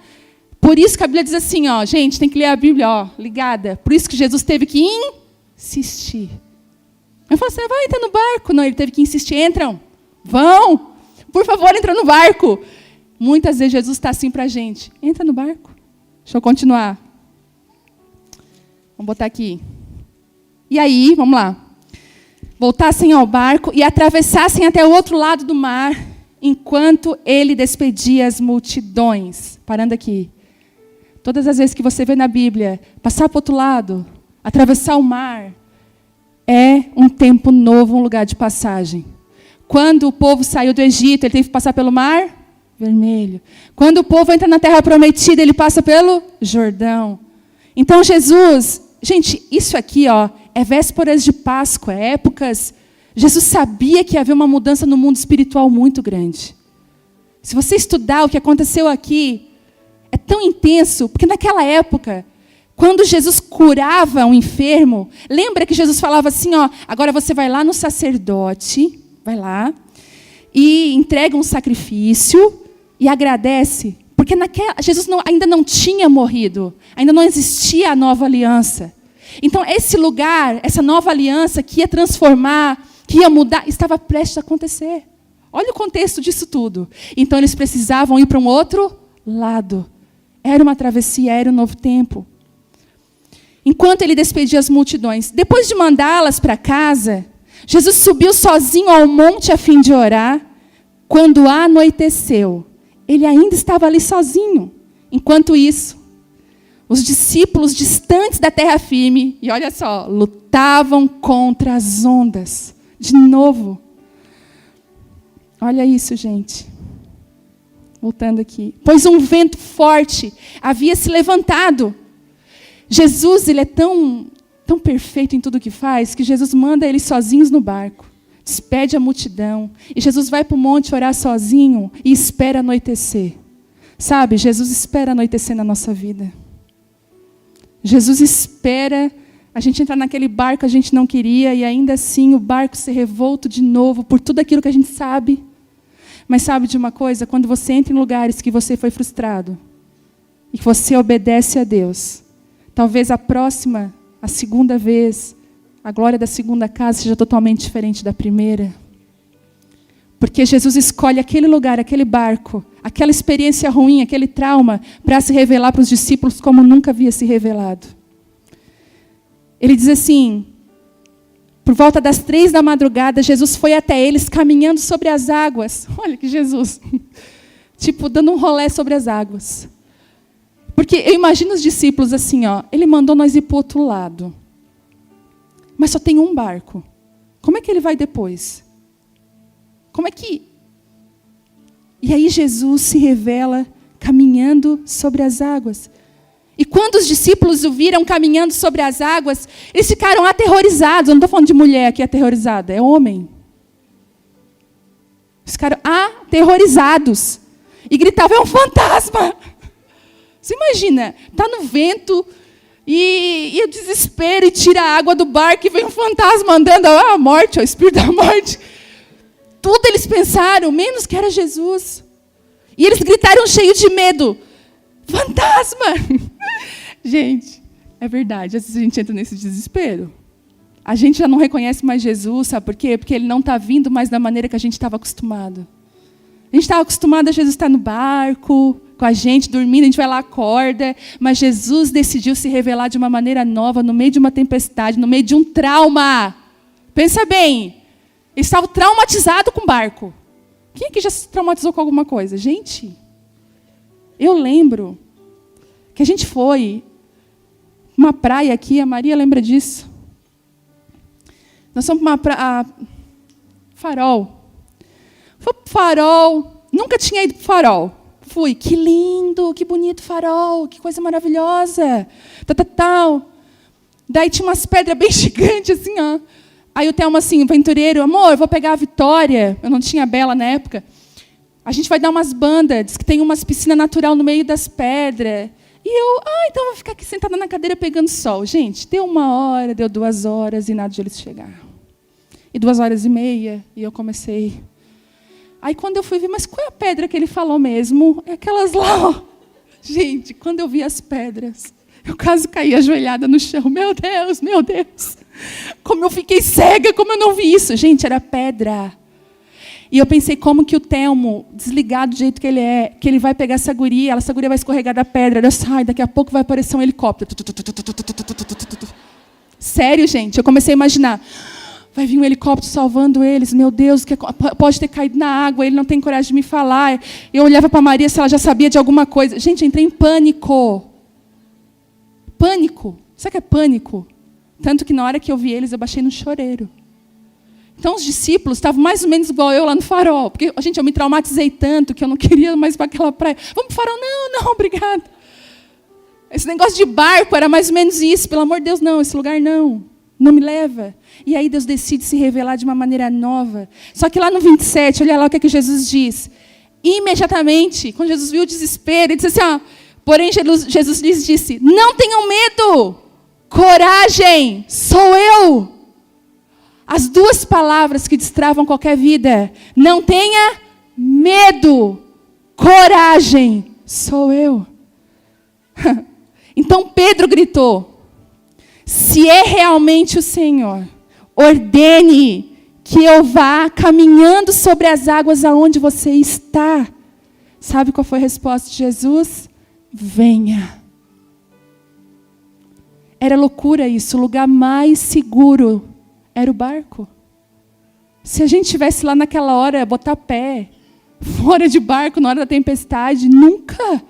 Por isso que a Bíblia diz assim, ó, gente, tem que ler a Bíblia, ó, ligada. Por isso que Jesus teve que insistir. Eu falo assim, vai entrar no barco. Não, ele teve que insistir, entram. Vão, por favor, entra no barco. Muitas vezes Jesus está assim para a gente. Entra no barco. Deixa eu continuar. Vamos botar aqui. E aí, vamos lá. Voltassem ao barco e atravessassem até o outro lado do mar, enquanto ele despedia as multidões. Parando aqui. Todas as vezes que você vê na Bíblia, passar para o outro lado, atravessar o mar, é um tempo novo, um lugar de passagem. Quando o povo saiu do Egito, ele teve que passar pelo mar Vermelho. Quando o povo entra na terra prometida, ele passa pelo Jordão. Então Jesus, gente, isso aqui, ó, é vésperas de Páscoa, é épocas. Jesus sabia que havia uma mudança no mundo espiritual muito grande. Se você estudar o que aconteceu aqui, é tão intenso, porque naquela época, quando Jesus curava um enfermo, lembra que Jesus falava assim, ó, agora você vai lá no sacerdote, vai lá, e entrega um sacrifício e agradece, porque Jesus ainda não tinha morrido, ainda não existia a nova aliança. Então esse lugar, essa nova aliança que ia transformar, que ia mudar, estava prestes a acontecer. Olha o contexto disso tudo. Então eles precisavam ir para um outro lado. Era uma travessia, era um novo tempo. Enquanto ele despedia as multidões, depois de mandá-las para casa, Jesus subiu sozinho ao monte a fim de orar. Quando anoiteceu, ele ainda estava ali sozinho. Enquanto isso, os discípulos distantes da terra firme, e olha só, lutavam contra as ondas. De novo. Olha isso, gente. Voltando aqui. Pois um vento forte havia se levantado. Jesus, ele é tão perfeito em tudo que faz, que Jesus manda eles sozinhos no barco. Despede a multidão. E Jesus vai para o monte orar sozinho e espera anoitecer. Sabe, Jesus espera anoitecer na nossa vida. Jesus espera a gente entrar naquele barco que a gente não queria e ainda assim o barco ser revolto de novo por tudo aquilo que a gente sabe. Mas sabe de uma coisa? Quando você entra em lugares que você foi frustrado e que você obedece a Deus, talvez a segunda vez, a glória da segunda casa seja totalmente diferente da primeira. Porque Jesus escolhe aquele lugar, aquele barco, aquela experiência ruim, aquele trauma, para se revelar para os discípulos como nunca havia se revelado. Ele diz assim, por volta das 3 da madrugada, Jesus foi até eles caminhando sobre as águas. Olha que Jesus, tipo dando um rolê sobre as águas. Porque eu imagino os discípulos assim, ó, ele mandou nós ir para o outro lado. Mas só tem um barco. Como é que ele vai depois? Como é que... E aí Jesus se revela caminhando sobre as águas. E quando os discípulos o viram caminhando sobre as águas, eles ficaram aterrorizados. Eu não estou falando de mulher aqui aterrorizada, é homem. Eles ficaram aterrorizados. E gritavam, é um fantasma. Você imagina, está no vento e o desespero e tira a água do barco e vem um fantasma andando, a morte, o espírito da morte. Tudo eles pensaram, menos que era Jesus. E eles gritaram cheios de medo, fantasma! Gente, é verdade, às vezes a gente entra nesse desespero. A gente já não reconhece mais Jesus, sabe por quê? Porque ele não está vindo mais da maneira que a gente estava acostumado. A gente estava acostumado a Jesus estar no barco, com a gente, dormindo, a gente vai lá, acorda. Mas Jesus decidiu se revelar de uma maneira nova, no meio de uma tempestade, no meio de um trauma. Pensa bem, ele estava traumatizado com o barco. Quem aqui já se traumatizou com alguma coisa? Gente, eu lembro que a gente foi uma praia aqui, a Maria lembra disso. Nós fomos para uma praia, Farol. Fui para o Farol, nunca tinha ido para o Farol. Fui, que lindo, que bonito Farol, que coisa maravilhosa. Tal. Daí tinha umas pedras bem gigantes, assim, ó. Aí o Thelma assim, o aventureiro, amor, eu vou pegar a Vitória. Eu não tinha a Bela na época. A gente vai dar umas bandas, diz que tem umas piscinas natural no meio das pedras. E eu, então eu vou ficar aqui sentada na cadeira pegando sol. Gente, deu 1 hora, deu 2 horas e nada de eles chegar. E 2h30, e eu comecei. Aí quando eu fui ver, mas qual é a pedra que ele falou mesmo? É aquelas lá, ó. Gente, quando eu vi as pedras, eu quase caí ajoelhada no chão. Meu Deus, meu Deus. Como eu fiquei cega, como eu não vi isso. Gente, era pedra. E eu pensei, como que o Telmo, desligado do jeito que ele é, que ele vai pegar essa guria vai escorregar da pedra. Daqui a pouco vai aparecer um helicóptero. Sério, gente, eu comecei a imaginar. Vai vir um helicóptero salvando eles. Meu Deus, pode ter caído na água, ele não tem coragem de me falar. Eu olhava para a Maria se ela já sabia de alguma coisa. Gente, eu entrei em pânico. Pânico. Sabe o que é pânico? Tanto que na hora que eu vi eles, eu baixei no choreiro. Então, os discípulos estavam mais ou menos igual eu lá no Farol. Porque, gente, eu me traumatizei tanto que eu não queria mais para aquela praia. Vamos para o Farol? Não, obrigada. Esse negócio de barco era mais ou menos isso. Pelo amor de Deus, não, esse lugar não. Não me leva. E aí Deus decide se revelar de uma maneira nova. Só que lá no 27, olha lá o que Jesus diz. Imediatamente, quando Jesus viu o desespero, ele disse assim, porém Jesus lhes disse, não tenham medo, coragem, sou eu. As 2 palavras que destravam qualquer vida. Não tenha medo, coragem, sou eu. Então Pedro gritou, se é realmente o Senhor, ordene que eu vá caminhando sobre as águas aonde você está. Sabe qual foi a resposta de Jesus? Venha. Era loucura isso, o lugar mais seguro era o barco. Se a gente estivesse lá naquela hora, botar pé, fora de barco, na hora da tempestade, nunca.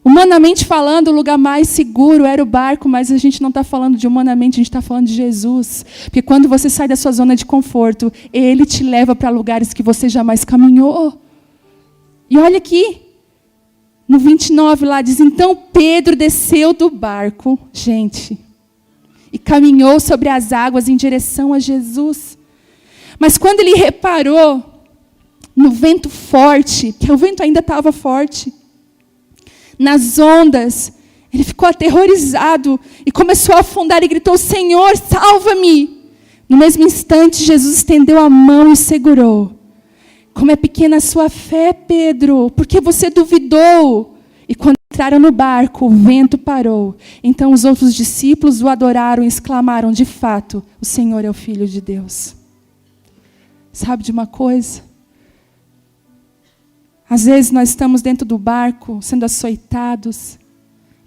Humanamente falando, o lugar mais seguro era o barco, mas a gente não está falando de humanamente, a gente está falando de Jesus. Porque quando você sai da sua zona de conforto, Ele te leva para lugares que você jamais caminhou. E olha aqui, no 29 lá, diz, então Pedro desceu do barco, gente, e caminhou sobre as águas em direção a Jesus. Mas quando ele reparou no vento forte, que o vento ainda estava forte, nas ondas, ele ficou aterrorizado e começou a afundar e gritou, Senhor, salva-me. No mesmo instante, Jesus estendeu a mão e segurou. Como é pequena a sua fé, Pedro, porque você duvidou. E quando entraram no barco, o vento parou. Então os outros discípulos o adoraram e exclamaram, de fato, o Senhor é o Filho de Deus. Sabe de uma coisa? Às vezes nós estamos dentro do barco, sendo açoitados,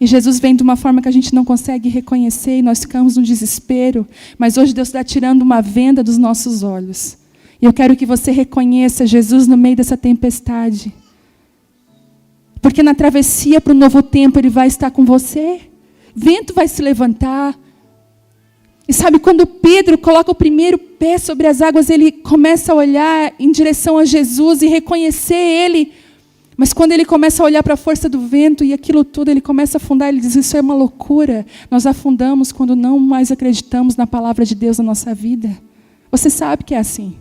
e Jesus vem de uma forma que a gente não consegue reconhecer, e nós ficamos no desespero. Mas hoje Deus está tirando uma venda dos nossos olhos. E eu quero que você reconheça Jesus no meio dessa tempestade. Porque na travessia para o novo tempo Ele vai estar com você. Vento vai se levantar. E sabe, quando Pedro coloca o primeiro pé sobre as águas, ele começa a olhar em direção a Jesus e reconhecer Ele. Mas quando ele começa a olhar para a força do vento e aquilo tudo, ele começa a afundar, ele diz, isso é uma loucura. Nós afundamos quando não mais acreditamos na palavra de Deus na nossa vida. Você sabe que é assim.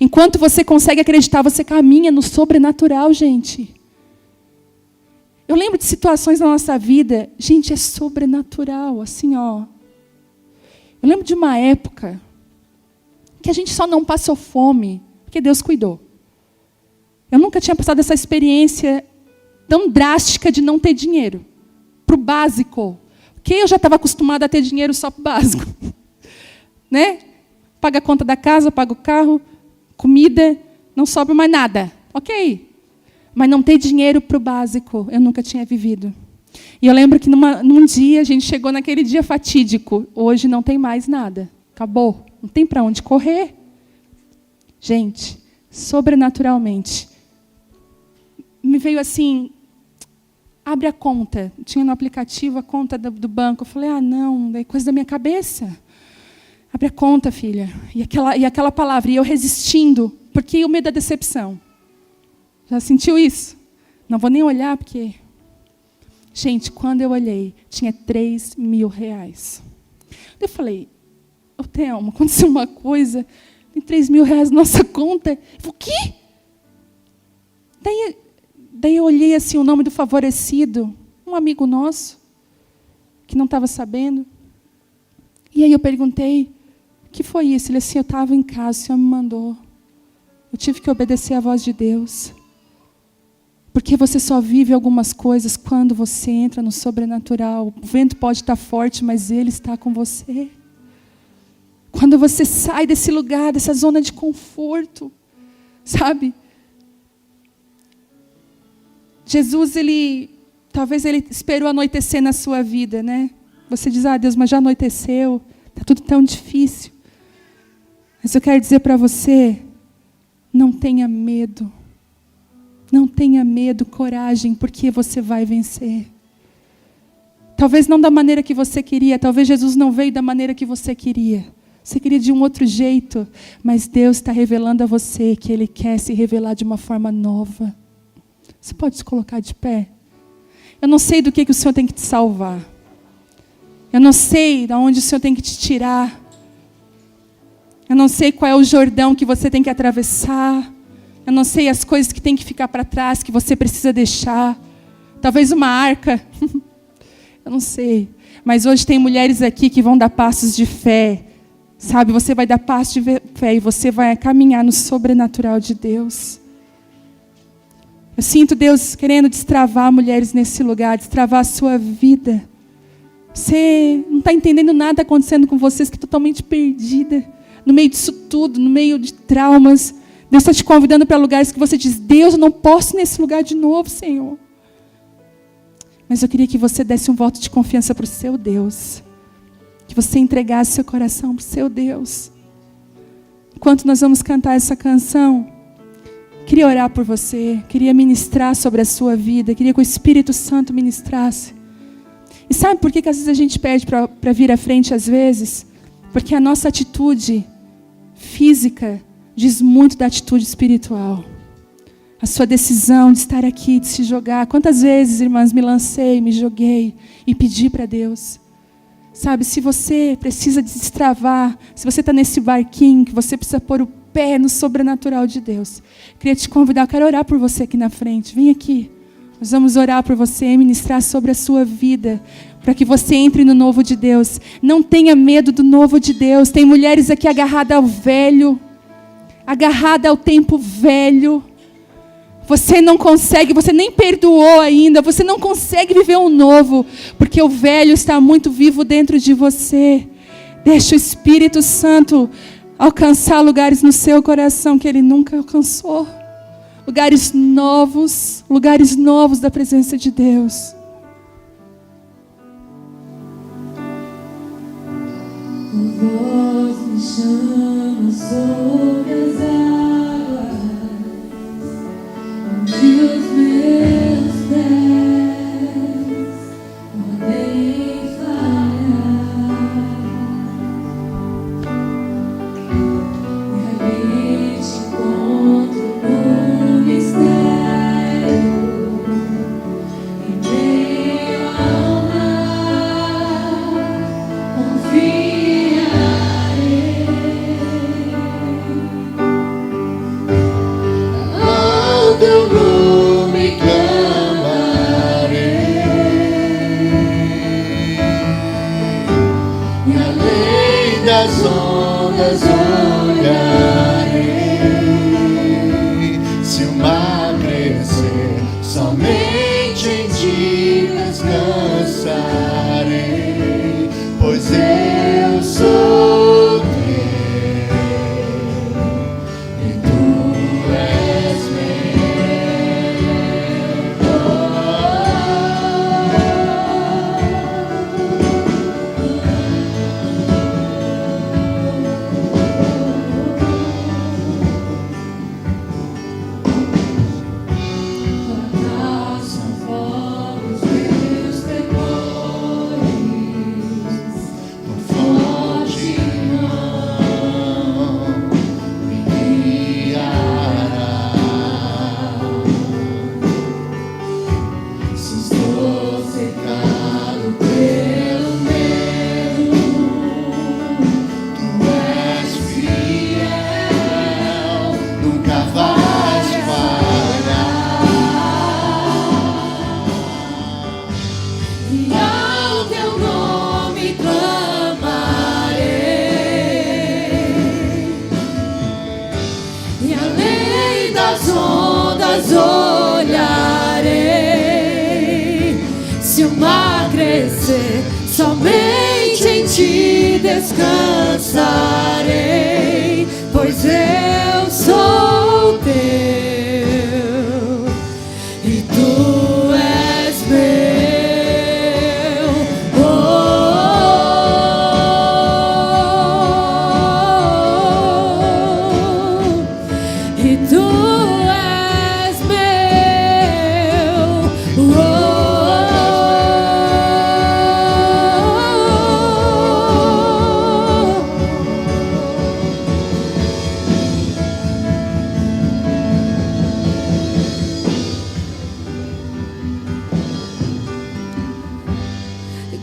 Enquanto você consegue acreditar, você caminha no sobrenatural, gente. Eu lembro de situações na nossa vida, gente, é sobrenatural, assim, ó. Eu lembro de uma época que a gente só não passou fome, porque Deus cuidou. Eu nunca tinha passado essa experiência tão drástica de não ter dinheiro. Para o básico. Porque eu já estava acostumada a ter dinheiro só para o básico. Né? Paga a conta da casa, paga o carro, comida, não sobra mais nada. Ok. Mas não ter dinheiro para o básico, eu nunca tinha vivido. E eu lembro que num dia, a gente chegou naquele dia fatídico. Hoje não tem mais nada. Acabou. Não tem para onde correr. Gente, sobrenaturalmente. Me veio assim, abre a conta. Tinha no aplicativo a conta do banco. Eu falei, não, é coisa da minha cabeça. Abre a conta, filha. E aquela palavra, e eu resistindo, porque o medo da decepção. Já sentiu isso? Não vou nem olhar, porque... Gente, quando eu olhei, tinha 3 mil reais. Eu falei, Thelma, aconteceu uma coisa, tem 3 mil reais na nossa conta. Eu falei, o quê? Daí eu olhei assim o nome do favorecido, um amigo nosso, que não estava sabendo. E aí eu perguntei, o que foi isso? Ele disse, eu estava em casa, o Senhor me mandou. Eu tive que obedecer à voz de Deus. Porque você só vive algumas coisas quando você entra no sobrenatural. O vento pode estar forte, mas Ele está com você. Quando você sai desse lugar, dessa zona de conforto, sabe? Jesus, talvez Ele esperou anoitecer na sua vida, né? Você diz, Deus, mas já anoiteceu, está tudo tão difícil. Mas eu quero dizer para você, não tenha medo. Não tenha medo, coragem, porque você vai vencer. Talvez não da maneira que você queria, talvez Jesus não veio da maneira que você queria. Você queria de um outro jeito, mas Deus está revelando a você que Ele quer se revelar de uma forma nova. Você pode se colocar de pé? Eu não sei do que o Senhor tem que te salvar. Eu não sei de onde o Senhor tem que te tirar. Eu não sei qual é o Jordão que você tem que atravessar. Eu não sei as coisas que tem que ficar para trás, que você precisa deixar. Talvez uma arca. Eu não sei. Mas hoje tem mulheres aqui que vão dar passos de fé. Sabe, você vai dar passos de fé e você vai caminhar no sobrenatural de Deus. Eu sinto Deus querendo destravar mulheres nesse lugar, destravar a sua vida. Você não está entendendo nada acontecendo com vocês, que totalmente perdida. No meio disso tudo, no meio de traumas. Deus está te convidando para lugares que você diz, Deus, eu não posso ir nesse lugar de novo, Senhor. Mas eu queria que você desse um voto de confiança para o seu Deus. Que você entregasse seu coração para o seu Deus. Enquanto nós vamos cantar essa canção, queria orar por você, queria ministrar sobre a sua vida, queria que o Espírito Santo ministrasse. E sabe por que às vezes a gente pede para vir à frente às vezes? Porque a nossa atitude física diz muito da atitude espiritual. A sua decisão de estar aqui, de se jogar. Quantas vezes, irmãs, me lancei, me joguei e pedi para Deus. Sabe, se você precisa destravar, se você está nesse barquinho, que você precisa pôr o pé no sobrenatural de Deus. Queria te convidar, eu quero orar por você aqui na frente. Vem aqui. Nós vamos orar por você e ministrar sobre a sua vida, para que você entre no novo de Deus. Não tenha medo do novo de Deus. Tem mulheres aqui agarradas ao velho, agarrada ao tempo velho. Você não consegue, você nem perdoou ainda, você não consegue viver um novo, porque o velho está muito vivo dentro de você. Deixa o Espírito Santo alcançar lugares no seu coração que Ele nunca alcançou. Lugares novos da presença de Deus. Voz me chama sobre as águas, onde os meus pés podem falhar. Realmente encontro no mistério, em meio ao mar, confiarei. Ao teu nome clamarei, e além das ondas olharei. Se o mar crescer, somente em ti descansarei, pois eu sou teu e tu és meu. além das ondas olharei. Se o mar crescer, somente em ti descansarei, pois eu sou teu e tu és meu. Oh, e tu és meu.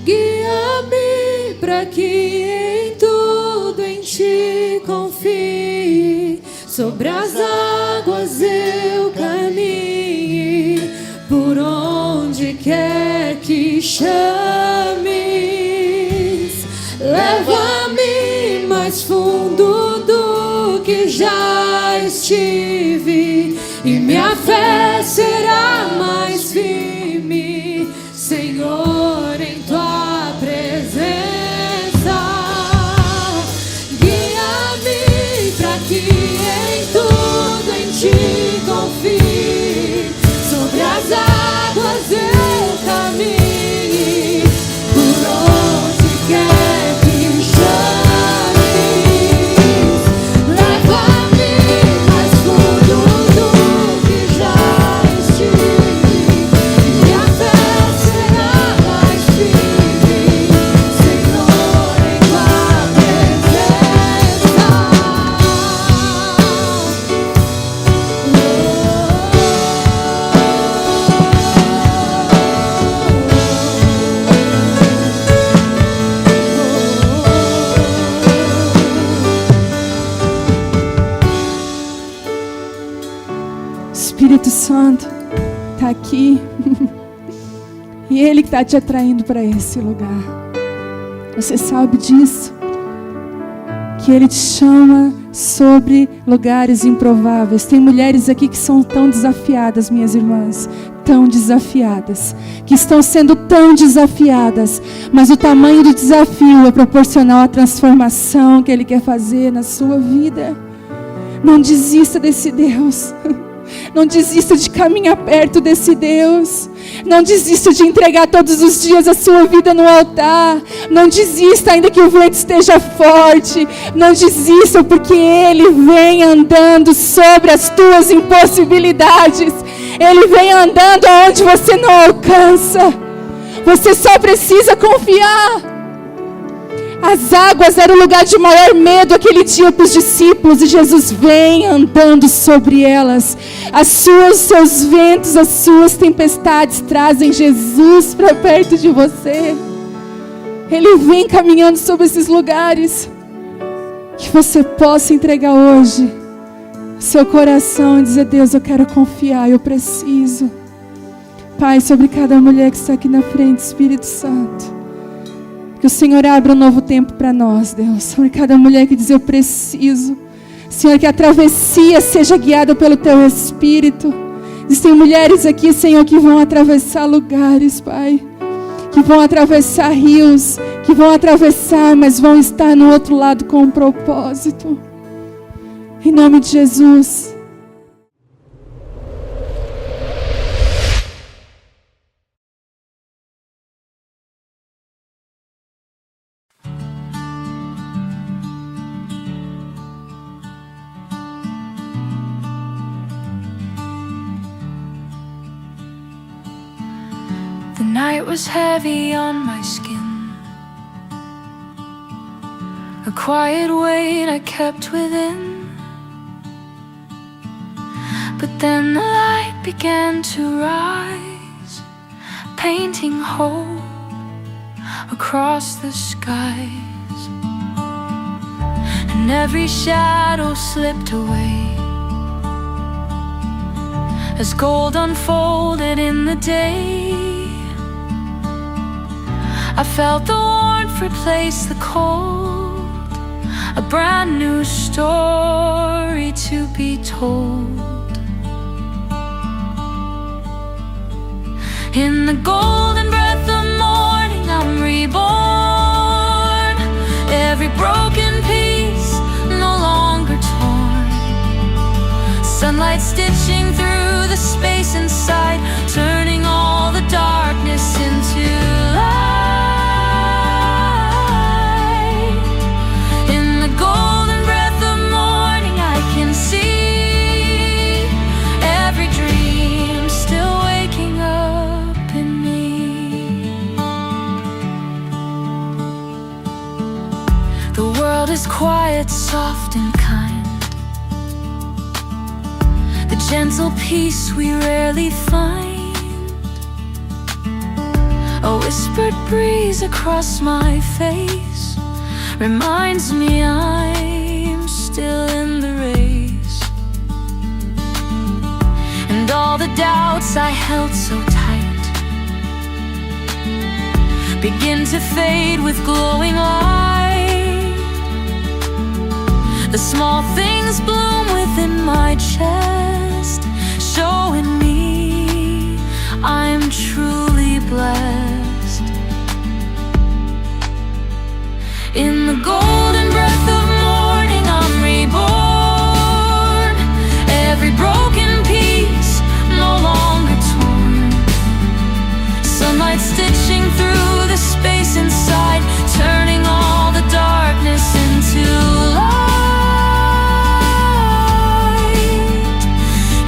Guia-me para que em tudo em ti confie, sobre as águas eu caminhe, por onde quer que chames. Leva-me mais fundo do que já estive, e minha fé será mais firme, Senhor, em tua presença. Guia-me para que em tudo em ti confie, sobre as águas eu caminhe, por onde quer que chames. Leva-me mais fundo do que já estive, minha fé será mais firme, Senhor, em tua Espírito Santo está aqui. E Ele que está te atraindo para esse lugar. Você sabe disso? Que Ele te chama sobre lugares improváveis. Tem mulheres aqui que são tão desafiadas, minhas irmãs. Tão desafiadas. Que estão sendo tão desafiadas. Mas o tamanho do desafio é proporcional à transformação que Ele quer fazer na sua vida. Não desista desse Deus. Não desista de caminhar perto desse Deus. Não desista de entregar todos os dias a sua vida no altar. Não desista ainda que o vento esteja forte. Não desista porque Ele vem andando sobre as tuas impossibilidades. Ele vem andando aonde você não alcança. Você só precisa confiar. As águas eram o lugar de maior medo aquele dia para os discípulos, e Jesus vem andando sobre elas. Os seus ventos, as suas tempestades trazem Jesus para perto de você. Ele vem caminhando sobre esses lugares. Que você possa entregar hoje seu coração e dizer: Deus, eu quero confiar, eu preciso. Pai, sobre cada mulher que está aqui na frente, Espírito Santo, que o Senhor abra um novo tempo para nós, Deus. Sobre cada mulher que diz: eu preciso. Senhor, que a travessia seja guiada pelo Teu Espírito. Existem mulheres aqui, Senhor, que vão atravessar lugares, Pai. Que vão atravessar rios. Que vão atravessar, mas vão estar no outro lado com um propósito. Em nome de Jesus. The night was heavy on my skin, a quiet weight I kept within. But then the light began to rise, painting hope across the skies. And every shadow slipped away as gold unfolded in the day. I felt the warmth replace the cold, a brand new story story to be told. In the golden breath of morning, I'm reborn. Every broken piece no longer torn. Sunlight stitching through the space inside, turning all the darkness into light. In the golden breath of morning, I can see every dream still waking up in me. The world is quiet, soft and kind. The gentle peace we rarely find. A whispered breeze across my face reminds me I'm still in the race. And all the doubts I held so tight begin to fade with glowing light. The small things bloom within my chest, showing me I'm truly blessed. In the golden breath of morning, I'm reborn. Every broken piece no longer torn. Sunlight stitching through the space inside, turning all the darkness into light.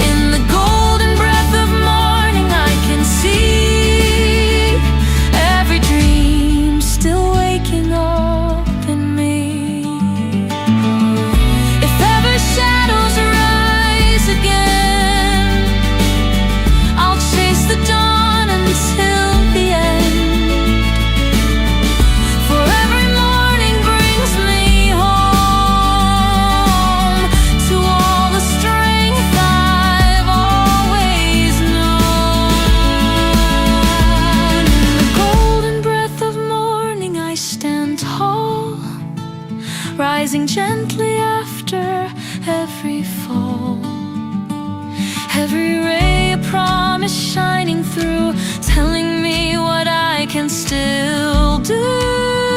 In the golden breath of morning, I can see every dream still waking up in me. If ever shadows rise again, I'll chase the dawn until the end. For every morning brings me home to all the strength I've always known. In the golden breath of morning, I stand tall, rising gently after every fall. Every ray a promise shining through, telling me what I can still do.